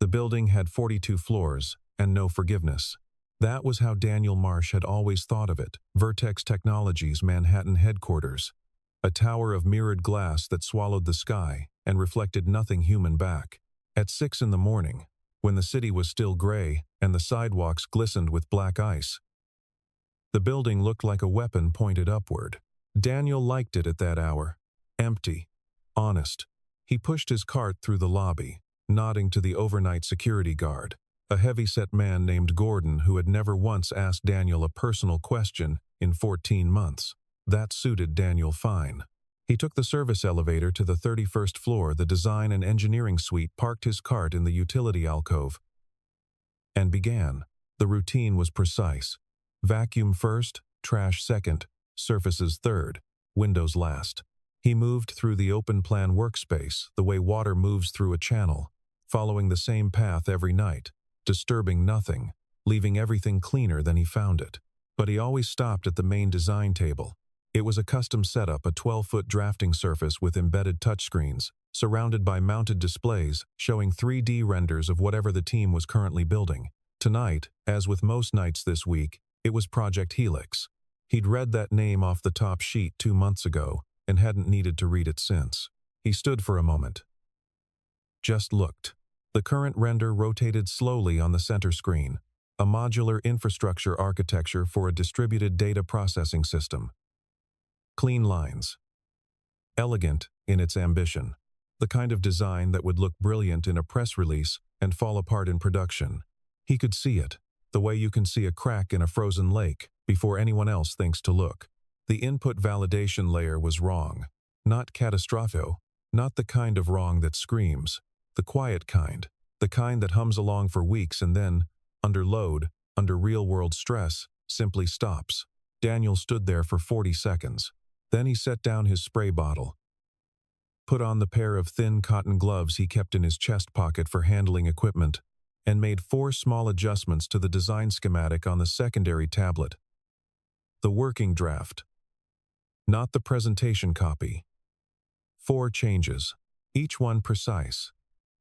The building had 42 floors, and no forgiveness. That was how Daniel Marsh had always thought of it. Vertex Technologies' Manhattan headquarters. A tower of mirrored glass that swallowed the sky and reflected nothing human back. At 6 in the morning, when the city was still gray and the sidewalks glistened with black ice, the building looked like a weapon pointed upward. Daniel liked it at that hour. Empty. Honest. He pushed his cart through the lobby, nodding to the overnight security guard, a heavy-set man named Gordon who had never once asked Daniel a personal question in 14 months. That suited Daniel fine. He took the service elevator to the 31st floor, the design and engineering suite, parked his cart in the utility alcove, and began. The routine was precise. Vacuum first, trash second, surfaces third, windows last. He moved through the open-plan workspace the way water moves through a channel, following the same path every night, disturbing nothing, leaving everything cleaner than he found it. But he always stopped at the main design table. It was a custom setup, a 12-foot drafting surface with embedded touchscreens, surrounded by mounted displays showing 3D renders of whatever the team was currently building. Tonight, as with most nights this week, it was Project Helix. He'd read that name off the top sheet 2 months ago and hadn't needed to read it since. He stood for a moment. Just looked. The current render rotated slowly on the center screen, a modular infrastructure architecture for a distributed data processing system. Clean lines. Elegant in its ambition. The kind of design that would look brilliant in a press release and fall apart in production. He could see it, the way you can see a crack in a frozen lake before anyone else thinks to look. The input validation layer was wrong. Not catastrophic, not the kind of wrong that screams. The quiet kind. The kind that hums along for weeks and then, under load, under real-world stress, simply stops. Daniel stood there for 40 seconds. Then he set down his spray bottle, put on the pair of thin cotton gloves he kept in his chest pocket for handling equipment, and made 4 small adjustments to the design schematic on the secondary tablet. The working draft. Not the presentation copy. 4 changes, each one precise.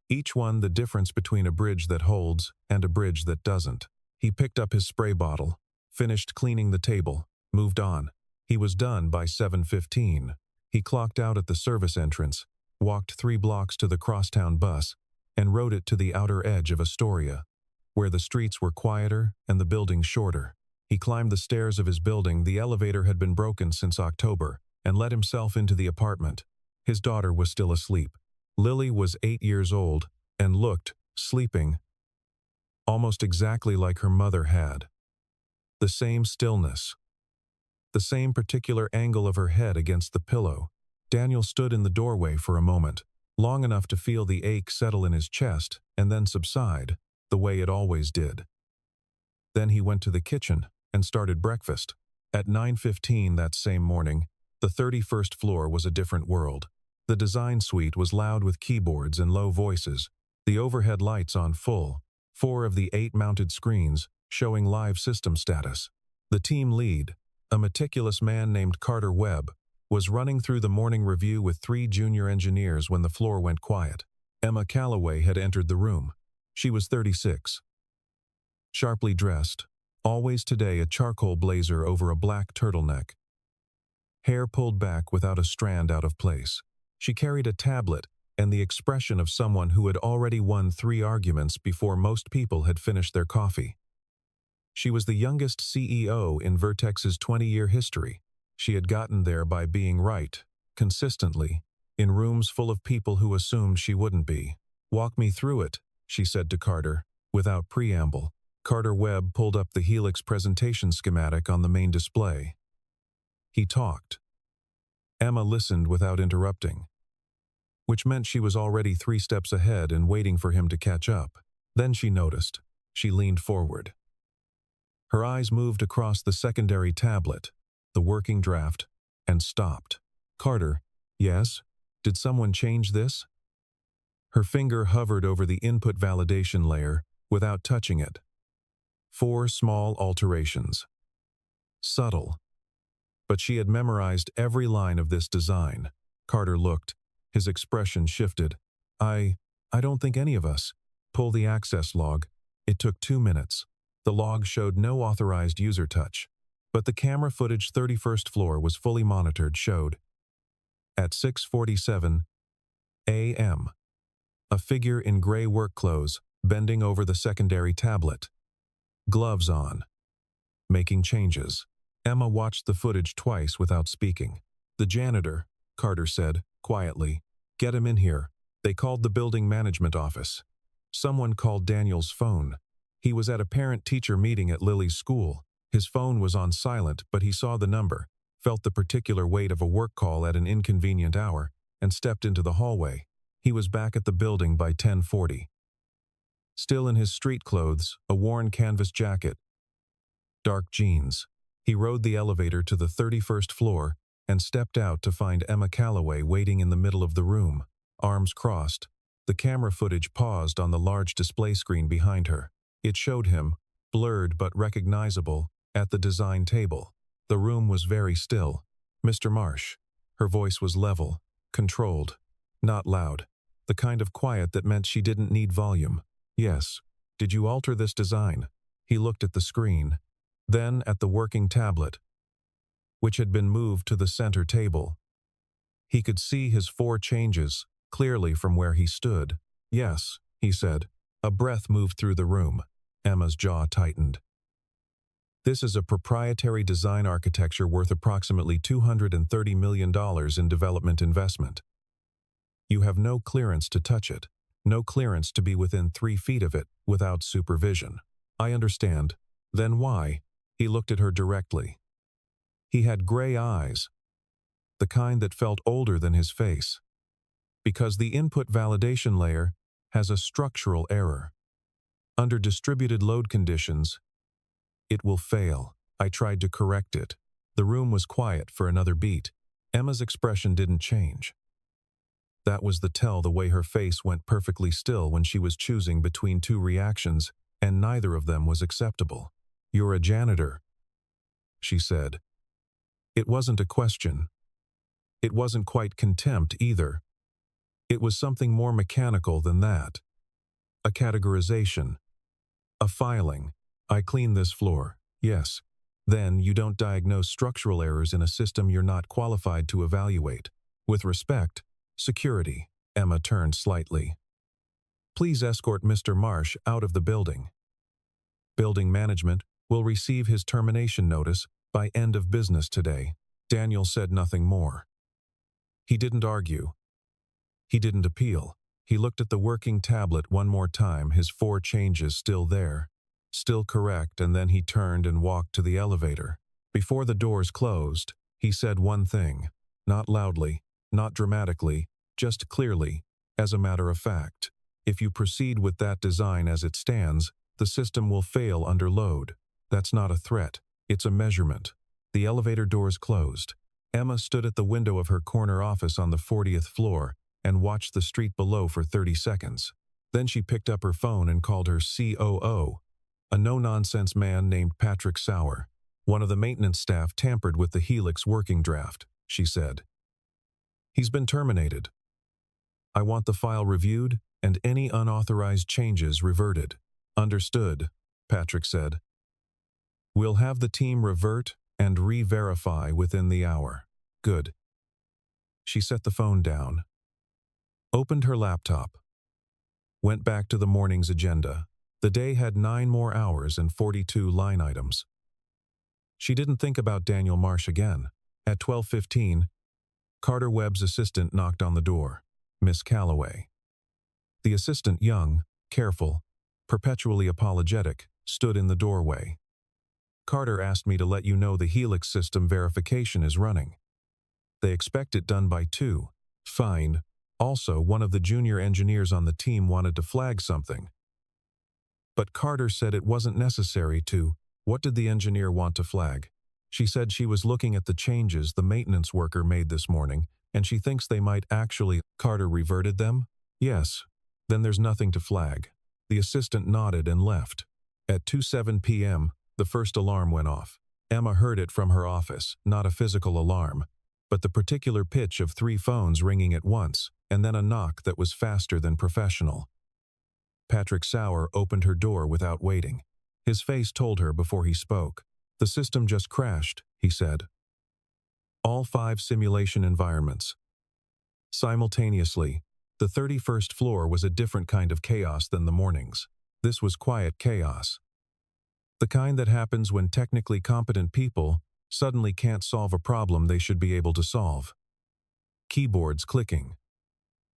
Each one the difference between a bridge that holds and a bridge that doesn't. He picked up his spray bottle, finished cleaning the table, moved on. He was done by 7:15. He clocked out at the service entrance, walked 3 blocks to the crosstown bus, and rode it to the outer edge of Astoria, where the streets were quieter and the buildings shorter. He climbed the stairs of his building. The elevator had been broken since October, and let himself into the apartment. His daughter was still asleep. Lily was 8 years old and looked, sleeping, almost exactly like her mother had. The same stillness. The same particular angle of her head against the pillow. Daniel stood in the doorway for a moment, long enough to feel the ache settle in his chest and then subside, the way it always did. Then he went to the kitchen and started breakfast. At 9:15 that same morning, the 31st floor was a different world. The design suite was loud with keyboards and low voices, the overhead lights on full, 4 of the 8 mounted screens showing live system status. The team lead, a meticulous man named Carter Webb, was running through the morning review with 3 junior engineers when the floor went quiet. Emma Calloway had entered the room. She was 36. Sharply dressed, always today a charcoal blazer over a black turtleneck. Hair pulled back without a strand out of place. She carried a tablet and the expression of someone who had already won 3 arguments before most people had finished their coffee. She was the youngest CEO in Vertex's 20-year history. She had gotten there by being right, consistently, in rooms full of people who assumed she wouldn't be. "Walk me through it," she said to Carter, without preamble. Carter Webb pulled up the Helix presentation schematic on the main display. He talked. Emma listened without interrupting, which meant she was already 3 steps ahead and waiting for him to catch up. Then she noticed. She leaned forward. Her eyes moved across the secondary tablet, the working draft, and stopped. "Carter, yes? Did someone change this?" Her finger hovered over the input validation layer without touching it. 4 small alterations. Subtle. But she had memorized every line of this design. Carter looked. His expression shifted. I don't think any of us." Pull the access log. It took 2 minutes. The log showed no authorized user touch. But the camera footage 31st floor was fully monitored showed. At 6:47 a.m. a figure in gray work clothes bending over the secondary tablet. Gloves on. Making changes. Emma watched the footage twice without speaking. "The janitor," Carter said, quietly. "Get him in here." They called the building management office. Someone called Daniel's phone. He was at a parent-teacher meeting at Lily's school. His phone was on silent, but he saw the number, felt the particular weight of a work call at an inconvenient hour, and stepped into the hallway. He was back at the building by 10:40. Still in his street clothes, a worn canvas jacket, dark jeans. He rode the elevator to the 31st floor and stepped out to find Emma Calloway waiting in the middle of the room, arms crossed. The camera footage paused on the large display screen behind her. It showed him, blurred but recognizable, at the design table. The room was very still. "Mr. Marsh." Her voice was level, controlled, not loud. The kind of quiet that meant she didn't need volume. "Yes. Did you alter this design?" He looked at the screen, then at the working tablet, which had been moved to the center table. He could see his 4 changes clearly from where he stood. "Yes," he said. A breath moved through the room. Emma's jaw tightened. "This is a proprietary design architecture worth approximately $230 million in development investment. You have no clearance to touch it, no clearance to be within 3 feet of it without supervision." "I understand. Then why?" He looked at her directly. He had gray eyes, the kind that felt older than his face. "Because the input validation layer has a structural error. Under distributed load conditions, it will fail. I tried to correct it." The room was quiet for another beat. Emma's expression didn't change. That was the way her face went perfectly still when she was choosing between 2 reactions, and neither of them was acceptable. "You're a janitor," she said. It wasn't a question. It wasn't quite contempt either. It was something more mechanical than that. A categorization. A filing. "I clean this floor." "Yes. Then you don't diagnose structural errors in a system you're not qualified to evaluate. With respect, security." Emma turned slightly. "Please escort Mr. Marsh out of the building. Building management will receive his termination notice by end of business today." Daniel said nothing more. He didn't argue. He didn't appeal. He looked at the working tablet one more time, his 4 changes still there, still correct, and then he turned and walked to the elevator. Before the doors closed, he said one thing, not loudly, not dramatically, just clearly, as a matter of fact. "If you proceed with that design as it stands, the system will fail under load. That's not a threat. It's a measurement." The elevator doors closed. Emma stood at the window of her corner office on the 40th floor and watched the street below for 30 seconds. Then she picked up her phone and called her COO, a no-nonsense man named Patrick Sauer. "One of the maintenance staff tampered with the Helix working draft," she said. "He's been terminated. I want the file reviewed and any unauthorized changes reverted." "Understood," Patrick said. "We'll have the team revert and re-verify within the hour." "Good." She set the phone down, opened her laptop, went back to the morning's agenda. The day had 9 more hours and 42 line items. She didn't think about Daniel Marsh again. At 12:15, Carter Webb's assistant knocked on the door. "Miss Calloway." The assistant, young, careful, perpetually apologetic, stood in the doorway. "Carter asked me to let you know the Helix system verification is running. They expect it done by 2. Fine. Also, one of the junior engineers on the team wanted to flag something. But Carter said it wasn't necessary to." "What did the engineer want to flag?" "She said she was looking at the changes the maintenance worker made this morning, and she thinks they might actually—" "Carter reverted them?" "Yes. Then there's nothing to flag." The assistant nodded and left. At 2:07 p.m., the first alarm went off. Emma heard it from her office, not a physical alarm, but the particular pitch of 3 phones ringing at once, and then a knock that was faster than professional. Patrick Sauer opened her door without waiting. His face told her before he spoke. "The system just crashed," he said. All 5 simulation environments. Simultaneously, the 31st floor was a different kind of chaos than the mornings. This was quiet chaos. The kind that happens when technically competent people suddenly can't solve a problem they should be able to solve. Keyboards clicking.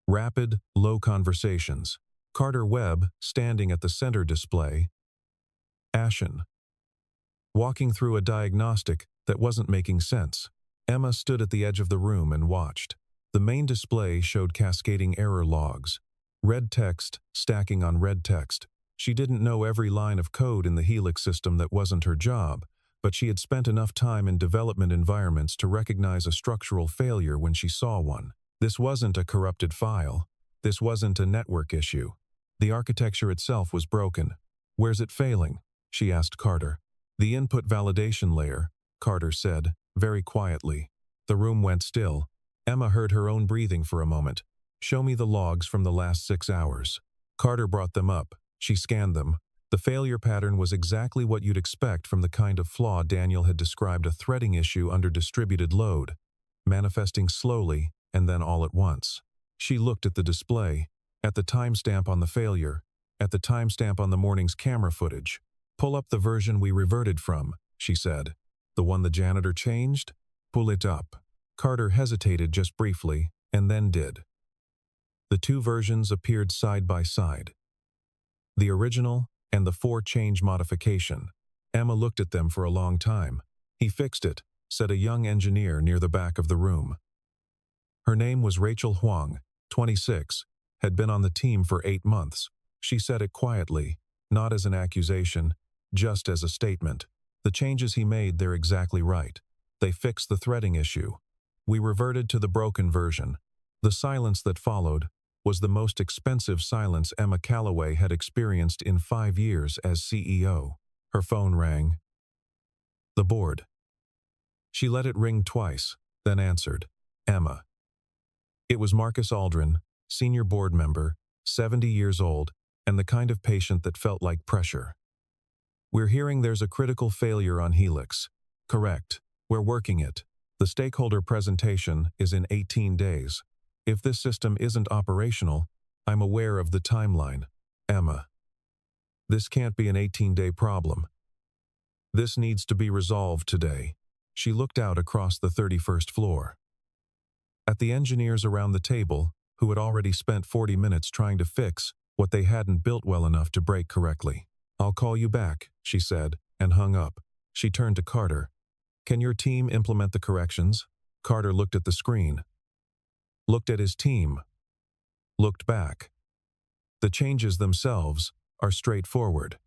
Rapid, low conversations. Carter Webb standing at the center display. Ashen. Walking through a diagnostic that wasn't making sense. Emma stood at the edge of the room and watched. The main display showed cascading error logs. Red text stacking on red text. She didn't know every line of code in the Helix system. That wasn't her job, but she had spent enough time in development environments to recognize a structural failure when she saw one. This wasn't a corrupted file. This wasn't a network issue. The architecture itself was broken. "Where's it failing?" she asked Carter. "The input validation layer," Carter said, very quietly. The room went still. Emma heard her own breathing for a moment. "Show me the logs from the last 6 hours." Carter brought them up. She scanned them. The failure pattern was exactly what you'd expect from the kind of flaw Daniel had described, a threading issue under distributed load, manifesting slowly and then all at once. She looked at the display, at the timestamp on the failure, at the timestamp on the morning's camera footage. "Pull up the version we reverted from," she said. "The one the janitor changed? Pull it up." Carter hesitated just briefly, and then did. The 2 versions appeared side by side. The original and the 4-change modification. Emma looked at them for a long time. "He fixed it," said a young engineer near the back of the room. Her name was Rachel Huang, 26, had been on the team for 8 months. She said it quietly, not as an accusation, just as a statement. "The changes he made, they're exactly right. They fixed the threading issue. We reverted to the broken version." The silence that followed was the most expensive silence Emma Calloway had experienced in 5 years as CEO. Her phone rang. The board. She let it ring twice, then answered. "Emma." It was Marcus Aldrin, senior board member, 70 years old, and the kind of patient that felt like pressure. "We're hearing there's a critical failure on Helix." "Correct. We're working it. The stakeholder presentation is in 18 days. If this system isn't operational, I'm aware of the timeline." "Emma, this can't be an 18-day problem. This needs to be resolved today." She looked out across the 31st floor. At the engineers around the table, who had already spent 40 minutes trying to fix what they hadn't built well enough to break correctly. "I'll call you back," she said, and hung up. She turned to Carter. "Can your team implement the corrections?" Carter looked at the screen. Looked at his team. Looked back. "The changes themselves are straightforward.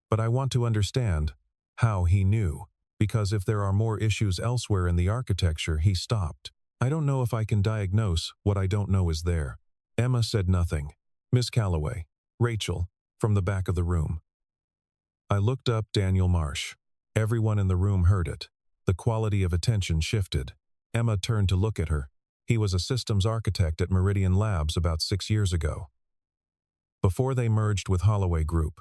But I want to understand how he knew, because if there are more issues elsewhere in the architecture," he stopped. "I don't know if I can diagnose what I don't know is there." Emma said nothing. "Miss Calloway." "Rachel," from the back of the room. I looked up Daniel Marsh. Everyone in the room heard it. The quality of attention shifted. Emma turned to look at her. He was a systems architect at Meridian Labs about 6 years ago, before they merged with Holloway Group.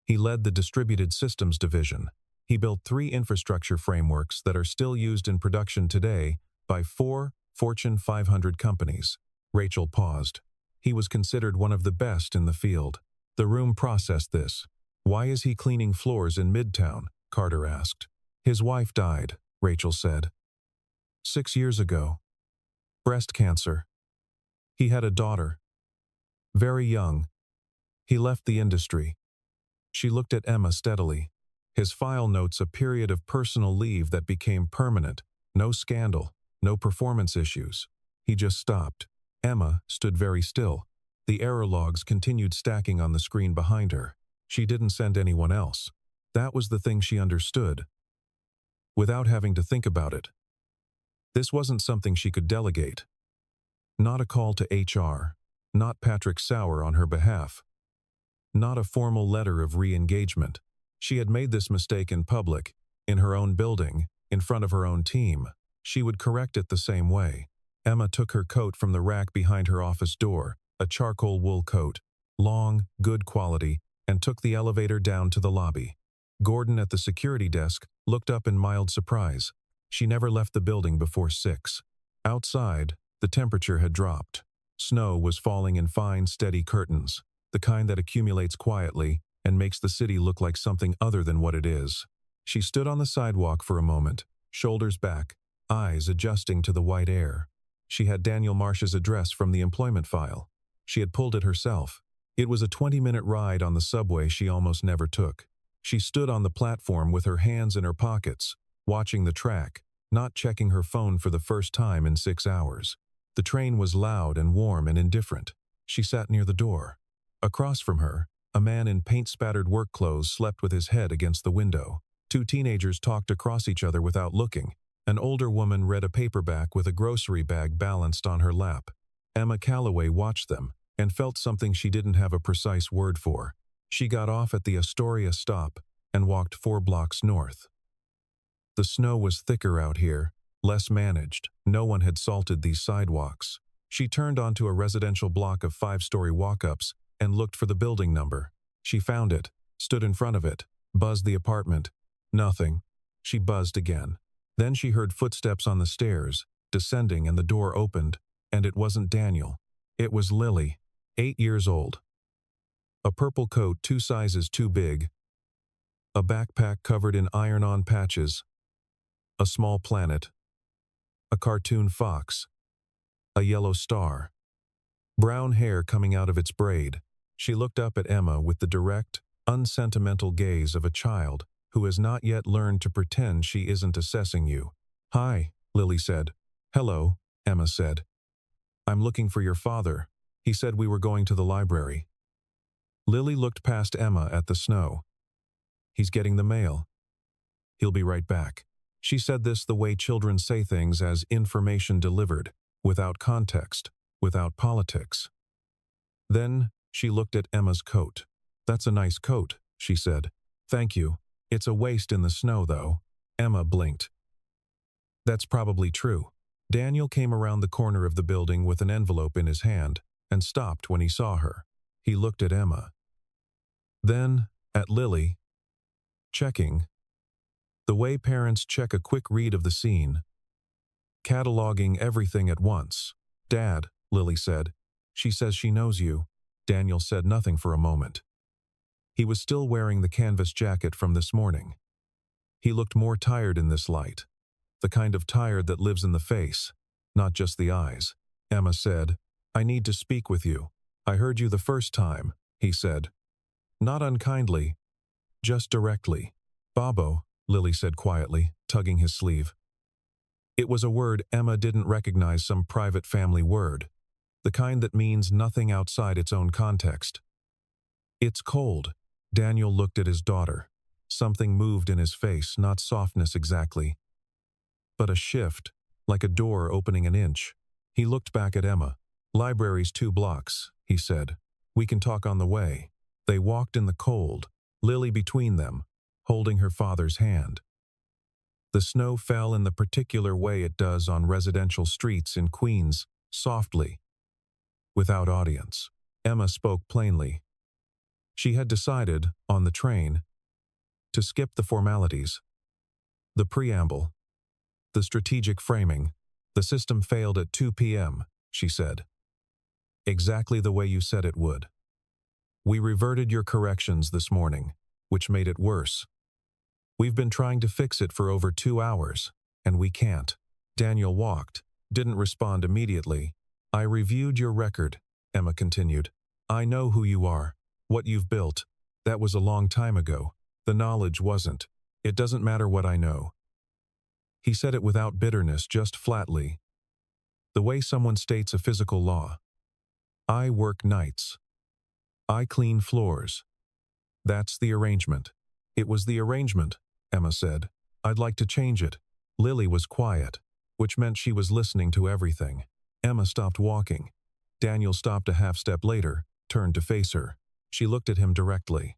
He led the distributed systems division. He built 3 infrastructure frameworks that are still used in production today by 4 Fortune 500 companies. Rachel paused. He was considered one of the best in the field. The room processed this. "Why is he cleaning floors in Midtown?" Carter asked. "His wife died," Rachel said. 6 years ago. Breast cancer. He had a daughter. Very young. He left the industry." She looked at Emma steadily. "His file notes a period of personal leave that became permanent. No scandal, no performance issues. He just stopped." Emma stood very still. The error logs continued stacking on the screen behind her. She didn't send anyone else. That was the thing she understood, without having to think about it. This wasn't something she could delegate. Not a call to HR. Not Patrick Sauer on her behalf. Not a formal letter of re-engagement. She had made this mistake in public, in her own building, in front of her own team. She would correct it the same way. Emma took her coat from the rack behind her office door, a charcoal wool coat. long, good quality, and took the elevator down to the lobby. Gordon at the security desk looked up in mild surprise. She never left the building before 6. Outside, the temperature had dropped. Snow was falling in fine, steady curtains, the kind that accumulates quietly and makes the city look like something other than what it is. She stood on the sidewalk for a moment, shoulders back, eyes adjusting to the white air. She had Daniel Marsh's address from the employment file. She had pulled it herself. It was a 20-minute ride on the subway she almost never took. She stood on the platform with her hands in her pockets, watching the track, not checking her phone for the first time in 6 hours. The train was loud and warm and indifferent. She sat near the door. Across from her, a man in paint-spattered work clothes slept with his head against the window. 2 teenagers talked across each other without looking. An older woman read a paperback with a grocery bag balanced on her lap. Emma Calloway watched them and felt something she didn't have a precise word for. She got off at the Astoria stop and walked 4 blocks north. The snow was thicker out here, less managed. No one had salted these sidewalks. She turned onto a residential block of 5-story walk-ups and looked for the building number. She found it, stood in front of it, buzzed the apartment. Nothing. She buzzed again. Then she heard footsteps on the stairs, descending, and the door opened, and it wasn't Daniel. It was Lily, 8 years old. A purple coat 2 sizes too big, a backpack covered in iron-on patches, a small planet, a cartoon fox, a yellow star, brown hair coming out of its braid. She looked up at Emma with the direct, unsentimental gaze of a child who has not yet learned to pretend she isn't assessing you. "Hi," Lily said. "Hello," Emma said. "I'm looking for your father. He said we were going to the library." Lily looked past Emma at the snow. "He's getting the mail. He'll be right back." She said this the way children say things, as information delivered, without context, without politics. Then she looked at Emma's coat. "That's a nice coat," she said. "Thank you. It's a waste in the snow, though." Emma blinked. "That's probably true." Daniel came around the corner of the building with an envelope in his hand and stopped when he saw her. He looked at Emma. Then at Lily. Checking. The way parents check a quick read of the scene. Cataloging everything at once. "Dad," Lily said. "She says she knows you." Daniel said nothing for a moment. He was still wearing the canvas jacket from this morning. He looked more tired in this light. The kind of tired that lives in the face, not just the eyes. Emma said, "I need to speak with you." "I heard you the first time," he said. Not unkindly, just directly. "Babo," Lily said quietly, tugging his sleeve. It was a word Emma didn't recognize, some private family word, the kind that means nothing outside its own context. "It's cold." Daniel looked at his daughter. Something moved in his face, not softness exactly, but a shift, like a door opening an inch. He looked back at Emma. "Library's 2 blocks, he said. "We can talk on the way." They walked in the cold, Lily between them, holding her father's hand. The snow fell in the particular way it does on residential streets in Queens, softly, without audience. Emma spoke plainly. She had decided, on the train, to skip the formalities, the preamble, the strategic framing. "The system failed at 2 p.m., she said. "Exactly the way you said it would. We reverted your corrections this morning, which made it worse. We've been trying to fix it for over 2 hours, and we can't." Daniel walked, didn't respond immediately. "I reviewed your record," Emma continued. "I know who you are, what you've built. That was a long time ago. The knowledge wasn't. It doesn't matter what I know." He said it without bitterness, just flatly. The way someone states a physical law. "I work nights. I clean floors. That's the arrangement." "It was the arrangement," Emma said. "I'd like to change it." Lily was quiet, which meant she was listening to everything. Emma stopped walking. Daniel stopped a half step later, turned to face her. She looked at him directly.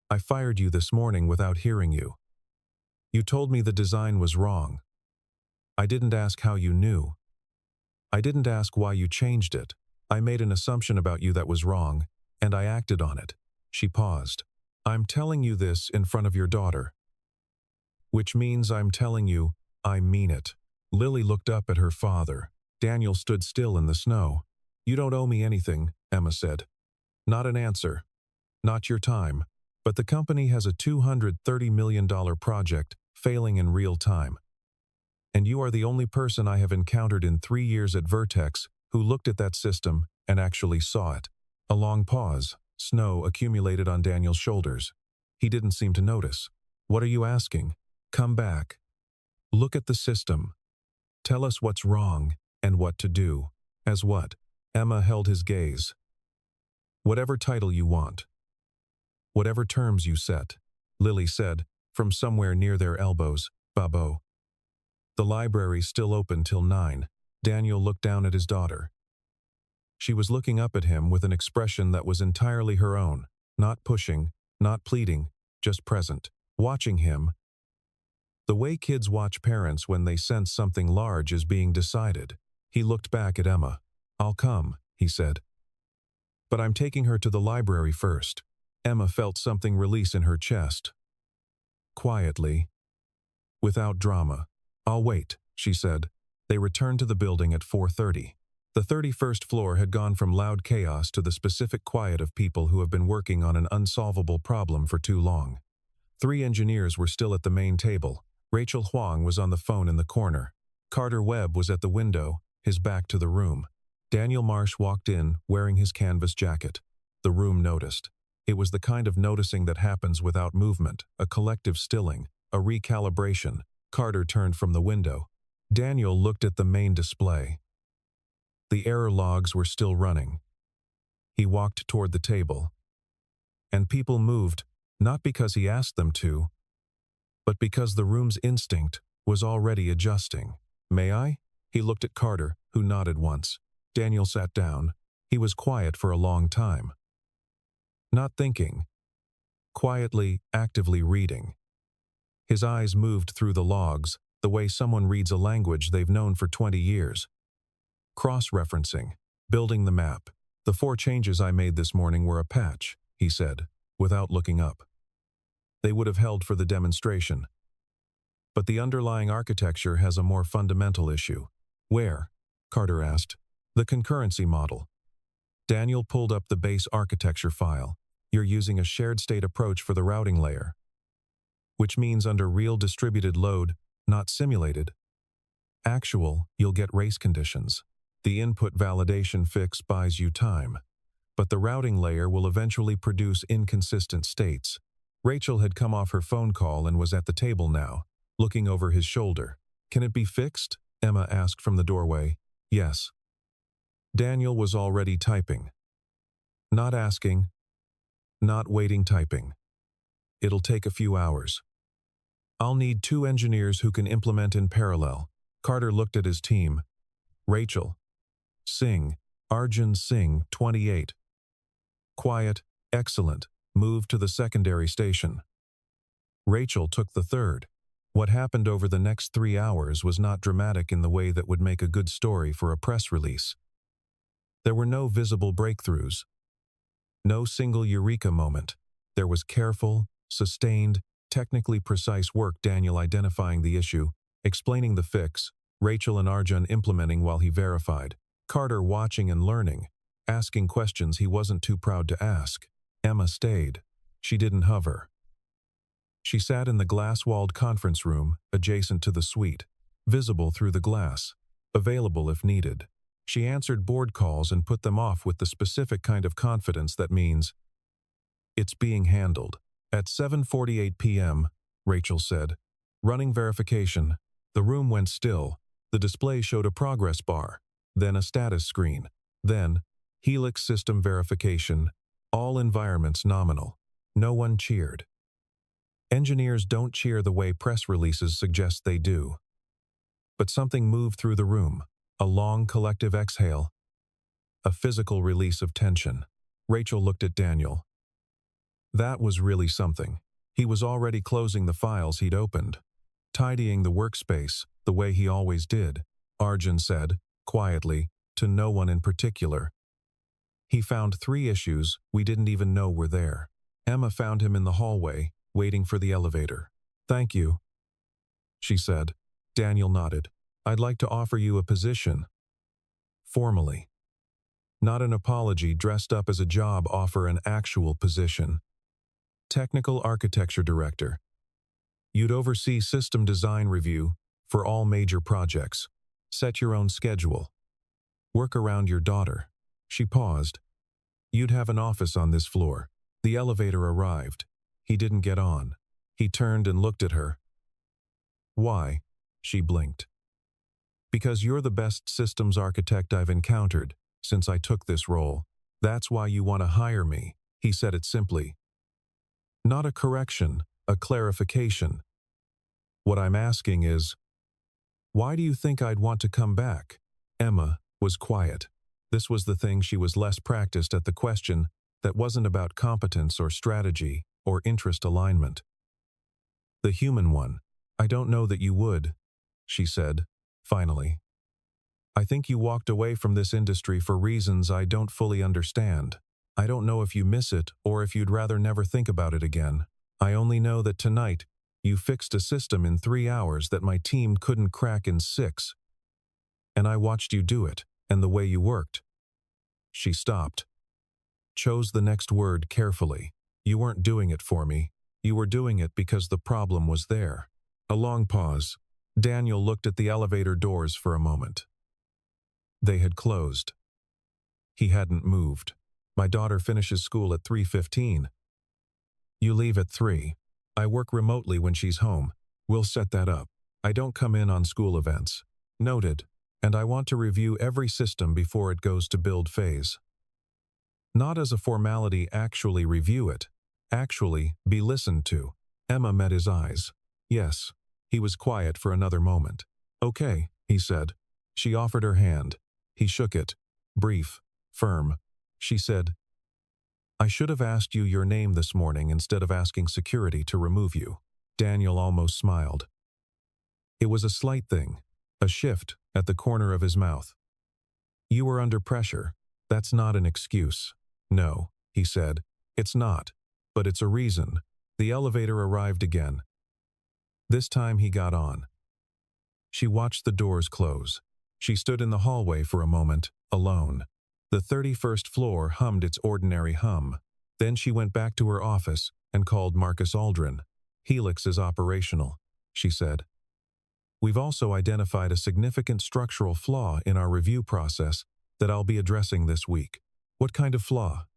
"I fired you this morning without hearing you. You told me the design was wrong. I didn't ask how you knew. I didn't ask why you changed it. I made an assumption about you that was wrong. And I acted on it. She paused. I'm telling you this in front of your daughter. Which means I'm telling you, I mean it. Lily looked up at her father. Daniel stood still in the snow. You don't owe me anything, Emma said. Not an answer. Not your time. But the company has a $230 million project failing in real time. And you are the only person I have encountered in 3 years at Vertex who looked at that system and actually saw it. A long pause. Snow accumulated on Daniel's shoulders. He didn't seem to notice. What are you asking? Come back. Look at the system. Tell us what's wrong and what to do. As what? Emma held his gaze. Whatever title you want. Whatever terms you set, Lily said, from somewhere near their elbows, Babo. The library's still open till 9. Daniel looked down at his daughter. She was looking up at him with an expression that was entirely her own, not pushing, not pleading, just present, watching him. The way kids watch parents when they sense something large is being decided. He looked back at Emma. I'll come, he said. But I'm taking her to the library first. Emma felt something release in her chest. Quietly, without drama. I'll wait, she said. They returned to the building at 4:30. The 31st floor had gone from loud chaos to the specific quiet of people who have been working on an unsolvable problem for too long. 3 engineers were still at the main table. Rachel Huang was on the phone in the corner. Carter Webb was at the window, his back to the room. Daniel Marsh walked in, wearing his canvas jacket. The room noticed. It was the kind of noticing that happens without movement, a collective stilling, a recalibration. Carter turned from the window. Daniel looked at the main display. The error logs were still running. He walked toward the table. And people moved, not because he asked them to, but because the room's instinct was already adjusting. May I? He looked at Carter, who nodded once. Daniel sat down. He was quiet for a long time. Not thinking. Quietly, actively reading. His eyes moved through the logs, the way someone reads a language they've known for 20 years. Cross-referencing. Building the map. The 4 changes I made this morning were a patch, he said, without looking up. They would have held for the demonstration. But the underlying architecture has a more fundamental issue. Where? Carter asked. The concurrency model. Daniel pulled up the base architecture file. You're using a shared state approach for the routing layer. Which means under real distributed load, not simulated. Actual, you'll get race conditions. The input validation fix buys you time. But the routing layer will eventually produce inconsistent states. Rachel had come off her phone call and was at the table now, looking over his shoulder. Can it be fixed? Emma asked from the doorway. Yes. Daniel was already typing. Not asking. Not waiting, typing. It'll take a few hours. I'll need 2 engineers who can implement in parallel. Carter looked at his team. Rachel. Singh. Arjun Singh, 28. Quiet. Excellent. Move to the secondary station. Rachel took the 3rd. What happened over the next 3 hours was not dramatic in the way that would make a good story for a press release. There were no visible breakthroughs. No single eureka moment. There was careful, sustained, technically precise work. Daniel identifying the issue, explaining the fix, Rachel and Arjun implementing while he verified, Carter watching and learning, asking questions he wasn't too proud to ask. Emma stayed. She didn't hover. She sat in the glass-walled conference room adjacent to the suite, visible through the glass, available if needed. She answered board calls and put them off with the specific kind of confidence that means, it's being handled. At 7:48 p.m., Rachel said, running verification. The room went still. The display showed a progress bar, then a status screen, then Helix system verification, all environments nominal. No one cheered. Engineers don't cheer the way press releases suggest they do. But something moved through the room, a long collective exhale, a physical release of tension. Rachel looked at Daniel. That was really something. He was already closing the files he'd opened, tidying the workspace the way he always did, Arjun said, quietly, to no one in particular. He found 3 issues we didn't even know were there. Emma found him in the hallway, waiting for the elevator. "Thank you," she said. Daniel nodded. "I'd like to offer you a position." Formally. Not an apology dressed up as a job offer, an actual position. Technical Architecture Director. You'd oversee system design review for all major projects. Set your own schedule. Work around your daughter. She paused. You'd have an office on this floor. The elevator arrived. He didn't get on. He turned and looked at her. "Why?" She blinked. "Because you're the best systems architect I've encountered since I took this role. That's why you want to hire me." He said it simply. Not a correction, a clarification. "What I'm asking is, why do you think I'd want to come back?" Emma was quiet. This was the thing, she was less practiced at the question that wasn't about competence or strategy or interest alignment. The human one. "I don't know that you would," she said, finally. "I think you walked away from this industry for reasons I don't fully understand. I don't know if you miss it or if you'd rather never think about it again. I only know that tonight you fixed a system in 3 hours that my team couldn't crack in 6. And I watched you do it, and the way you worked." She stopped. Chose the next word carefully. "You weren't doing it for me. You were doing it because the problem was there." A long pause. Daniel looked at the elevator doors for a moment. They had closed. He hadn't moved. "My daughter finishes school at 3:15. You leave at 3. I work remotely when she's home. We'll set that up. I don't come in on school events." Noted. "And I want to review every system before it goes to build phase." Not as a formality, actually review it. Actually be listened to. Emma met his eyes. Yes. He was quiet for another moment. "Okay," he said. She offered her hand. He shook it. Brief. Firm. She said, "I should have asked you your name this morning instead of asking security to remove you." Daniel almost smiled. It was a slight thing. A shift at the corner of his mouth. "You were under pressure. That's not an excuse." "No," he said. "It's not. But it's a reason." The elevator arrived again. This time he got on. She watched the doors close. She stood in the hallway for a moment, alone. The 31st floor hummed its ordinary hum. Then she went back to her office and called Marcus Aldrin. "Helix is operational," she said. "We've also identified a significant structural flaw in our review process that I'll be addressing this week." "What kind of flaw?"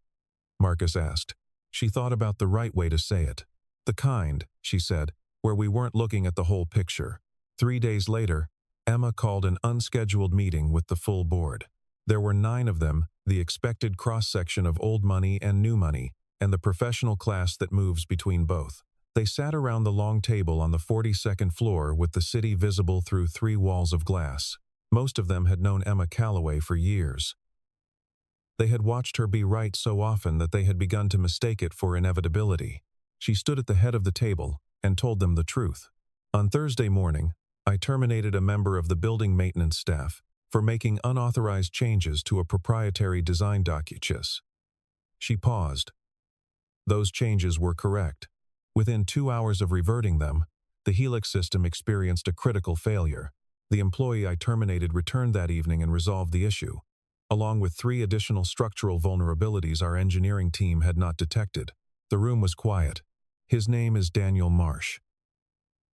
Marcus asked. She thought about the right way to say it. "The kind," she said, "where we weren't looking at the whole picture." 3 days later, Emma called an unscheduled meeting with the full board. There were 9 of them, the expected cross-section of old money and new money, and the professional class that moves between both. They sat around the long table on the 42nd floor with the city visible through 3 walls of glass. Most of them had known Emma Calloway for years. They had watched her be right so often that they had begun to mistake it for inevitability. She stood at the head of the table and told them the truth. "On Thursday morning, I terminated a member of the building maintenance staff for making unauthorized changes to a proprietary design document." She paused. Those changes were correct. Within 2 hours of reverting them, the Helix system experienced a critical failure. The employee I terminated returned that evening and resolved the issue, along with 3 additional structural vulnerabilities our engineering team had not detected. The room was quiet. "His name is Daniel Marsh.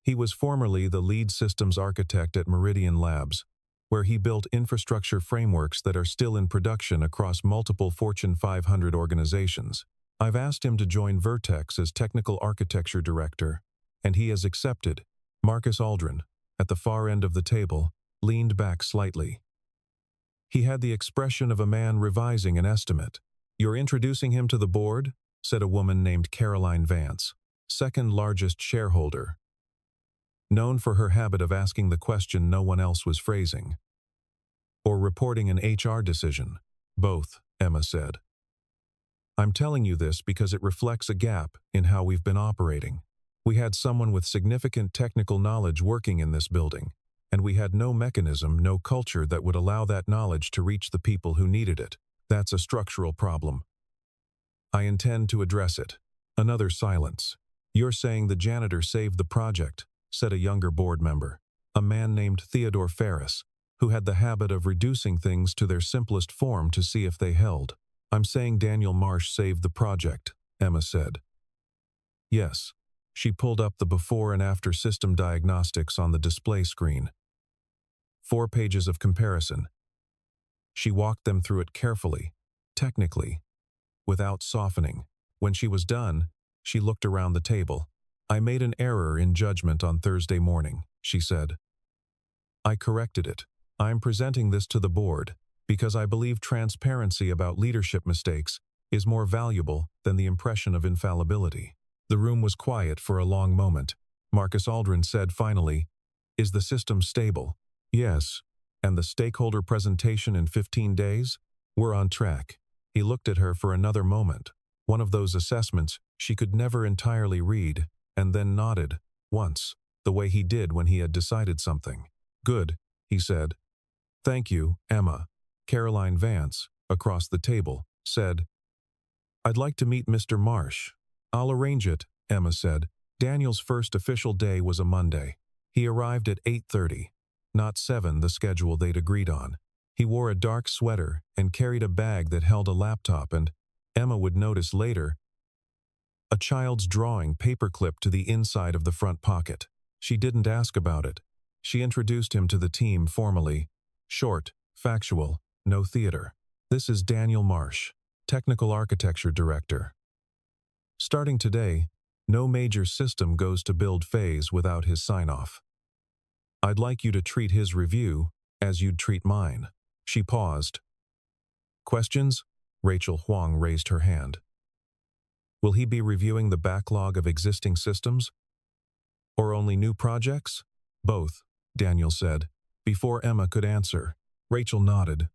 He was formerly the lead systems architect at Meridian Labs, where he built infrastructure frameworks that are still in production across multiple Fortune 500 organizations. I've asked him to join Vertex as Technical Architecture Director, and he has accepted." Marcus Aldrin, at the far end of the table, leaned back slightly. He had the expression of a man revising an estimate. "You're introducing him to the board?" said a woman named Caroline Vance, second largest shareholder, known for her habit of asking the question no one else was phrasing. "Or reporting an HR decision?" "Both," Emma said. "I'm telling you this because it reflects a gap in how we've been operating. We had someone with significant technical knowledge working in this building, and we had no mechanism, no culture that would allow that knowledge to reach the people who needed it. That's a structural problem. I intend to address it. Another silence. You're saying the janitor saved the project, said a younger board member, a man named Theodore Ferris, who had the habit of reducing things to their simplest form to see if they held. I'm saying Daniel Marsh saved the project, Emma said. Yes. She pulled up the before and after system diagnostics on the display screen. 4 pages of comparison. She walked them through it carefully, technically, without softening. When she was done, she looked around the table. I made an error in judgment on Thursday morning, she said. I corrected it. I'm presenting this to the board because I believe transparency about leadership mistakes is more valuable than the impression of infallibility. The room was quiet for a long moment. Marcus Aldrin said finally, Is the system stable? Yes. And the stakeholder presentation in 15 days? We're on track. He looked at her for another moment, one of those assessments she could never entirely read, and then nodded, once, the way he did when he had decided something. Good, he said. Thank you, Emma. Caroline Vance, across the table, said, I'd like to meet Mr. Marsh. I'll arrange it, Emma said. Daniel's first official day was a Monday. He arrived at 8:30, not 7, the schedule they'd agreed on. He wore a dark sweater and carried a bag that held a laptop and, Emma would notice later, a child's drawing paperclipped to the inside of the front pocket. She didn't ask about it. She introduced him to the team formally. Short, factual, no theater. This is Daniel Marsh, Technical Architecture Director. Starting today, no major system goes to build phase without his sign-off. I'd like you to treat his review as you'd treat mine. She paused. Questions? Rachel Huang raised her hand. Will he be reviewing the backlog of existing systems? Or only new projects? Both, Daniel said. Before Emma could answer, Rachel nodded.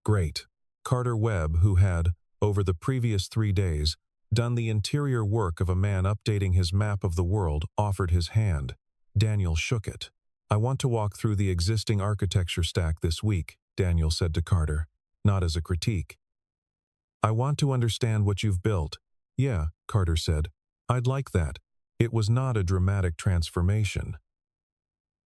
Great. Carter Webb, who had, over the previous 3 days, done the interior work of a man updating his map of the world, offered his hand. Daniel shook it. I want to walk through the existing architecture stack this week, Daniel said to Carter, not as a critique. I want to understand what you've built. Yeah, Carter said. I'd like that. It was not a dramatic transformation.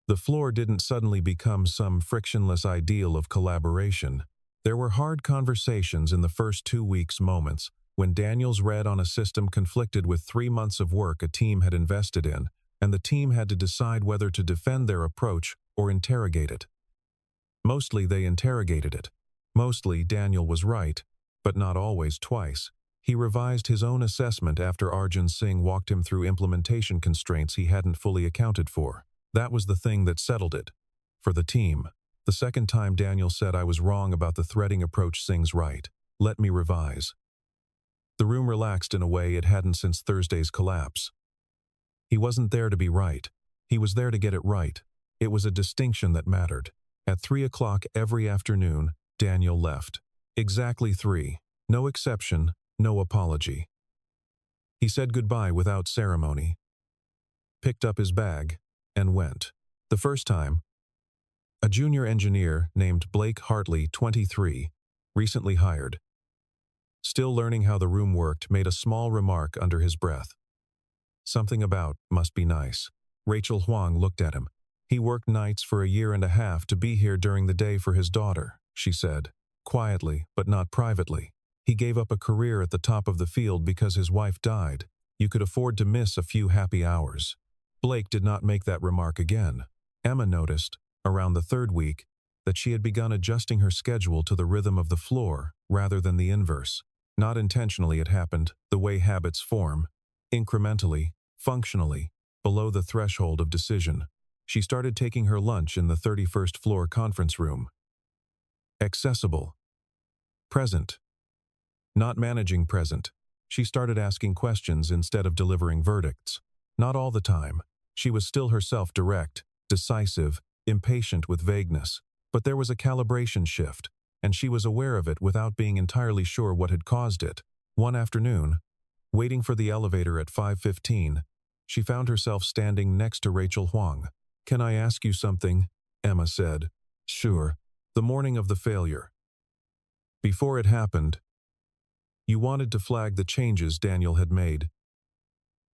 The floor didn't suddenly become some frictionless ideal of collaboration. There were hard conversations in the first 2 weeks' moments, when Daniel's read on a system conflicted with 3 months of work a team had invested in, and the team had to decide whether to defend their approach or interrogate it. Mostly they interrogated it. Mostly Daniel was right, but not always twice. He revised his own assessment after Arjun Singh walked him through implementation constraints he hadn't fully accounted for. That was the thing that settled it. For the team. The second time Daniel said I was wrong about the threading approach, Singh's right. Let me revise. The room relaxed in a way it hadn't since Thursday's collapse. He wasn't there to be right. He was there to get it right. It was a distinction that mattered. At 3 o'clock every afternoon, Daniel left. Exactly 3. No exception, no apology. He said goodbye without ceremony, picked up his bag, and went. The first time, a junior engineer named Blake Hartley, 23, recently hired, still learning how the room worked, made a small remark under his breath. Something about must be nice. Rachel Huang looked at him. He worked nights for 1.5 years to be here during the day for his daughter, she said, quietly but not privately. He gave up a career at the top of the field because his wife died. You could afford to miss a few happy hours. Blake did not make that remark again. Emma noticed, around the 3rd week, that she had begun adjusting her schedule to the rhythm of the floor rather than the inverse. Not intentionally it happened, the way habits form, incrementally, functionally, below the threshold of decision. She started taking her lunch in the 31st floor conference room. Accessible. Present. Not managing present. She started asking questions instead of delivering verdicts. Not all the time. She was still herself direct, decisive, impatient with vagueness. But there was a calibration shift, and she was aware of it without being entirely sure what had caused it. One afternoon, waiting for the elevator at 5:15, she found herself standing next to Rachel Huang. Can I ask you something? Emma said. Sure. The morning of the failure. Before it happened, you wanted to flag the changes Daniel had made,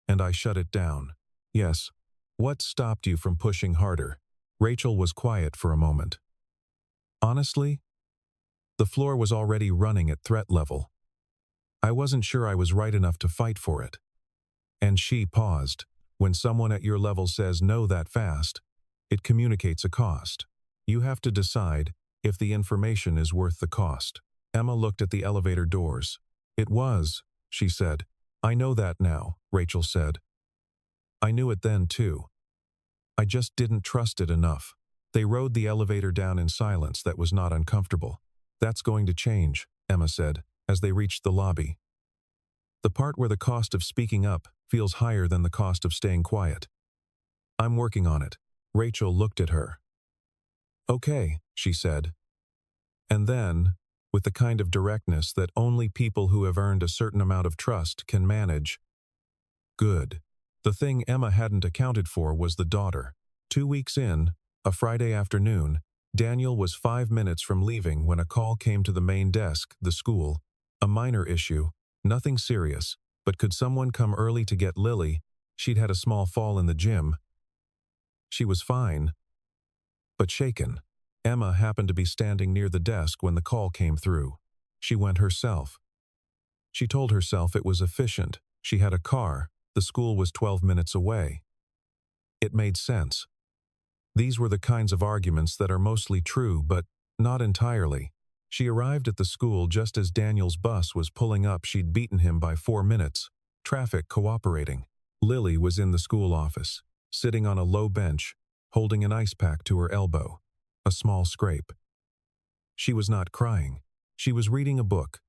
and I shut it down. Yes. What stopped you from pushing harder? Rachel was quiet for a moment. Honestly, the floor was already running at threat level. I wasn't sure I was right enough to fight for it. And she paused. When someone at your level says no that fast, it communicates a cost. You have to decide if the information is worth the cost. Emma looked at the elevator doors. It was, she said. I know that now, Rachel said. I knew it then too. I just didn't trust it enough. They rode the elevator down in silence that was not uncomfortable. That's going to change, Emma said, as they reached the lobby. The part where the cost of speaking up feels higher than the cost of staying quiet. I'm working on it. Rachel looked at her. Okay, she said. And then, with the kind of directness that only people who have earned a certain amount of trust can manage. Good. The thing Emma hadn't accounted for was the daughter. 2 weeks in, a Friday afternoon, Daniel was 5 minutes from leaving when a call came to the main desk, the school. A minor issue, nothing serious, but could someone come early to get Lily? She'd had a small fall in the gym. She was fine, but shaken. Emma happened to be standing near the desk when the call came through. She went herself. She told herself it was efficient. She had a car. The school was 12 minutes away. It made sense. These were the kinds of arguments that are mostly true, but not entirely. She arrived at the school just as Daniel's bus was pulling up. She'd beaten him by 4 minutes. Traffic cooperating. Lily was in the school office, sitting on a low bench, holding an ice pack to her elbow. A small scrape. She was not crying. She was reading a book.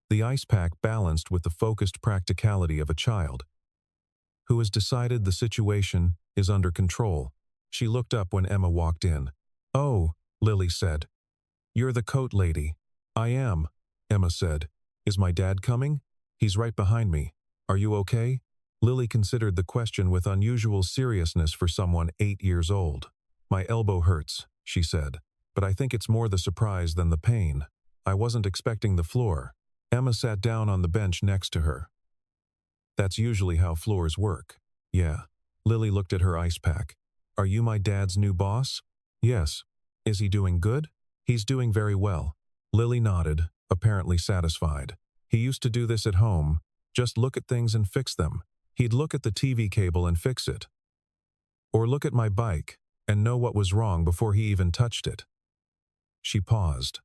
The ice pack balanced with the focused practicality of a child who has decided the situation is under control. She looked up when Emma walked in. Oh, Lily said. You're the coat lady. I am, Emma said. Is my dad coming? He's right behind me. Are you okay? Lily considered the question with unusual seriousness for someone 8 years old. My elbow hurts, she said, but I think it's more the surprise than the pain. I wasn't expecting the floor. Emma sat down on the bench next to her. That's usually how floors work. Yeah. Lily looked at her ice pack. Are you my dad's new boss? Yes. Is he doing good? He's doing very well. Lily nodded, apparently satisfied. He used to do this at home. Just look at things and fix them. He'd look at the TV cable and fix it. Or look at my bike and know what was wrong before he even touched it. She paused.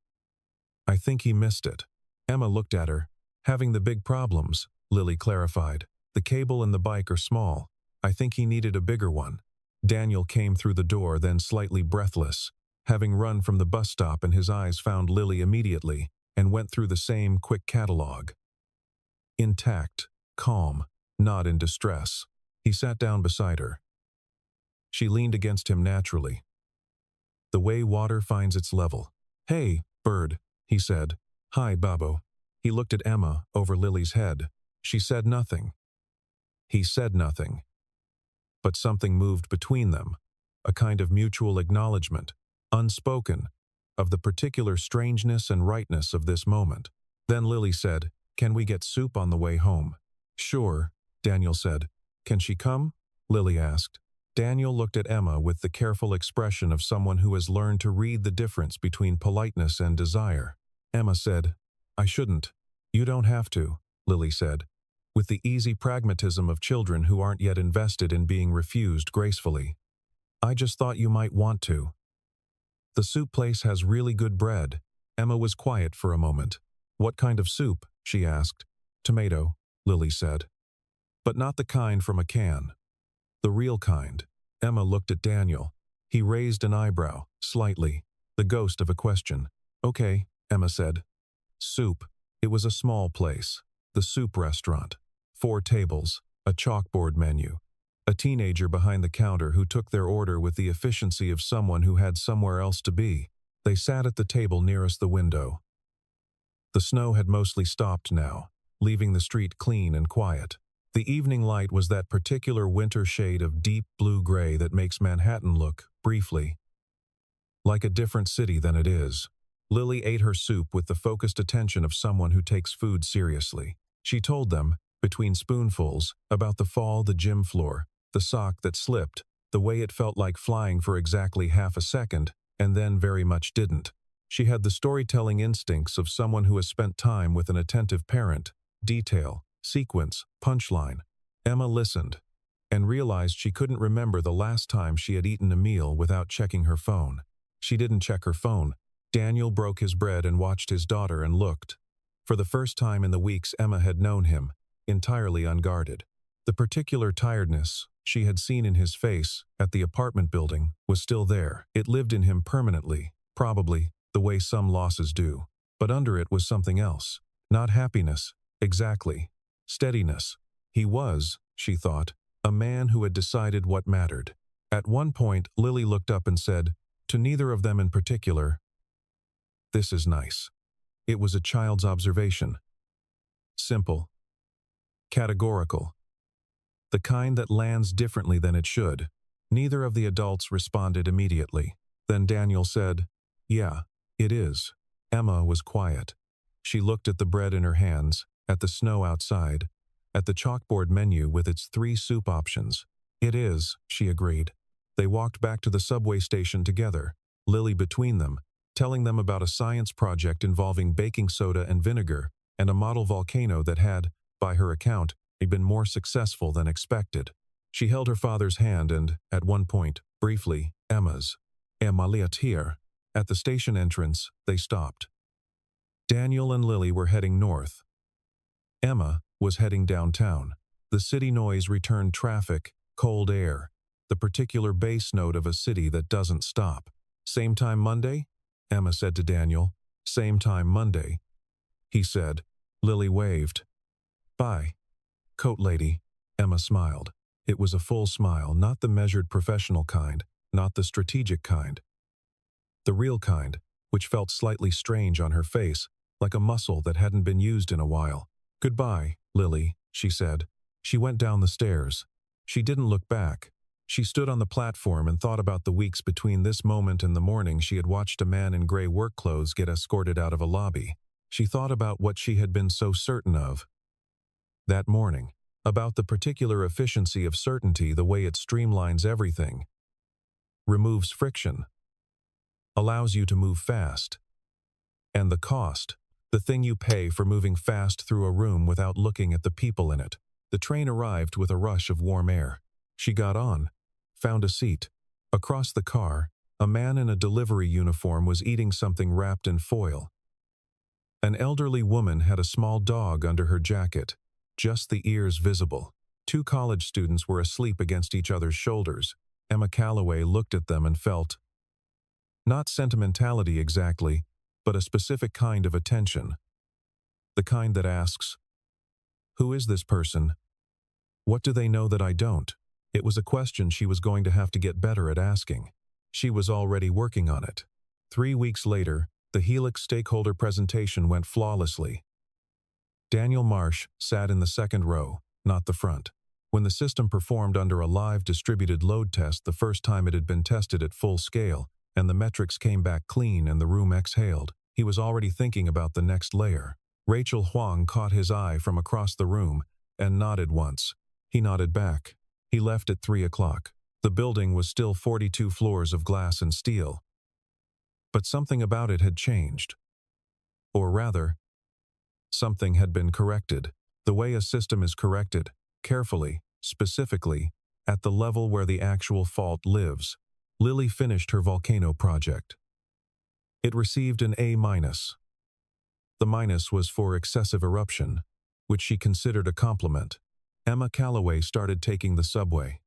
I think he missed it. Emma looked at her. Having the big problems, Lily clarified. The cable and the bike are small. I think he needed a bigger one. Daniel came through the door, then slightly breathless, having run from the bus stop, and his eyes found Lily immediately and went through the same quick catalog. Intact, calm, not in distress. He sat down beside her. She leaned against him naturally. The way water finds its level. Hey, bird, he said. Hi, Babo. He looked at Emma over Lily's head. She said nothing. He said nothing. But something moved between them, a kind of mutual acknowledgement, unspoken, of the particular strangeness and rightness of this moment. Then Lily said, Can we get soup on the way home? Sure, Daniel said. Can she come? Lily asked. Daniel looked at Emma with the careful expression of someone who has learned to read the difference between politeness and desire. Emma said, I shouldn't. You don't have to, Lily said, with the easy pragmatism of children who aren't yet invested in being refused gracefully. I just thought you might want to. The soup place has really good bread. Emma was quiet for a moment. What kind of soup? She asked. Tomato, Lily said. But not the kind from a can. The real kind. Emma looked at Daniel. He raised an eyebrow, slightly, the ghost of a question. Okay, Emma said. Soup. It was a small place. The soup restaurant. 4 tables, a chalkboard menu. A teenager behind the counter who took their order with the efficiency of someone who had somewhere else to be. They sat at the table nearest the window. The snow had mostly stopped now, leaving the street clean and quiet. The evening light was that particular winter shade of deep blue-gray that makes Manhattan look, briefly, like a different city than it is. Lily ate her soup with the focused attention of someone who takes food seriously. She told them, between spoonfuls, about the fall, the gym floor, the sock that slipped, the way it felt like flying for exactly half a second, and then very much didn't. She had the storytelling instincts of someone who has spent time with an attentive parent. Detail, sequence, punchline. Emma listened and realized she couldn't remember the last time she had eaten a meal without checking her phone. She didn't check her phone. Daniel broke his bread and watched his daughter and looked. For the first time in the weeks Emma had known him, entirely unguarded. The particular tiredness she had seen in his face at the apartment building was still there. It lived in him permanently, probably the way some losses do. But under it was something else. Not happiness, exactly. Steadiness. He was, she thought, a man who had decided what mattered. At one point, Lily looked up and said, to neither of them in particular, "This is nice." It was a child's observation. Simple. Categorical. The kind that lands differently than it should. Neither of the adults responded immediately. Then Daniel said, "Yeah, it is." Emma was quiet. She looked at the bread in her hands, at the snow outside, at the chalkboard menu with its 3 soup options. "It is," she agreed. They walked back to the subway station together, Lily between them, telling them about a science project involving baking soda and vinegar, and a model volcano that had, by her account, been more successful than expected. She held her father's hand and, at one point, briefly, Emma's. "Emaliat here." At the station entrance, they stopped. Daniel and Lily were heading north. Emma was heading downtown. The city noise returned traffic, cold air, the particular bass note of a city that doesn't stop. "Same time Monday?" Emma said to Daniel. "Same time Monday," he said. Lily waved. "Bye, coat lady." Emma smiled. It was a full smile, not the measured professional kind, not the strategic kind. The real kind, which felt slightly strange on her face, like a muscle that hadn't been used in a while. "Goodbye, Lily," she said. She went down the stairs. She didn't look back. She stood on the platform and thought about the weeks between this moment and the morning she had watched a man in gray work clothes get escorted out of a lobby. She thought about what she had been so certain of that morning, about the particular efficiency of certainty, the way it streamlines everything, removes friction, allows you to move fast. And the cost, the thing you pay for moving fast through a room without looking at the people in it. The train arrived with a rush of warm air. She got on, found a seat. Across the car, a man in a delivery uniform was eating something wrapped in foil. An elderly woman had a small dog under her jacket, just the ears visible. 2 college students were asleep against each other's shoulders. Emma Calloway looked at them and felt, not sentimentality exactly, but a specific kind of attention. The kind that asks, "Who is this person? What do they know that I don't?" It was a question she was going to have to get better at asking. She was already working on it. 3 weeks later, the Helix stakeholder presentation went flawlessly. Daniel Marsh sat in the second row, not the front. When the system performed under a live distributed load test the first time it had been tested at full scale, and the metrics came back clean and the room exhaled, he was already thinking about the next layer. Rachel Huang caught his eye from across the room and nodded once. He nodded back. He left at 3 o'clock. The building was still 42 floors of glass and steel. But something about it had changed. Or rather, something had been corrected. The way a system is corrected, carefully, specifically, at the level where the actual fault lives. Lily finished her volcano project. It received an A-. The minus was for excessive eruption, which she considered a compliment. Emma Calloway started taking the subway.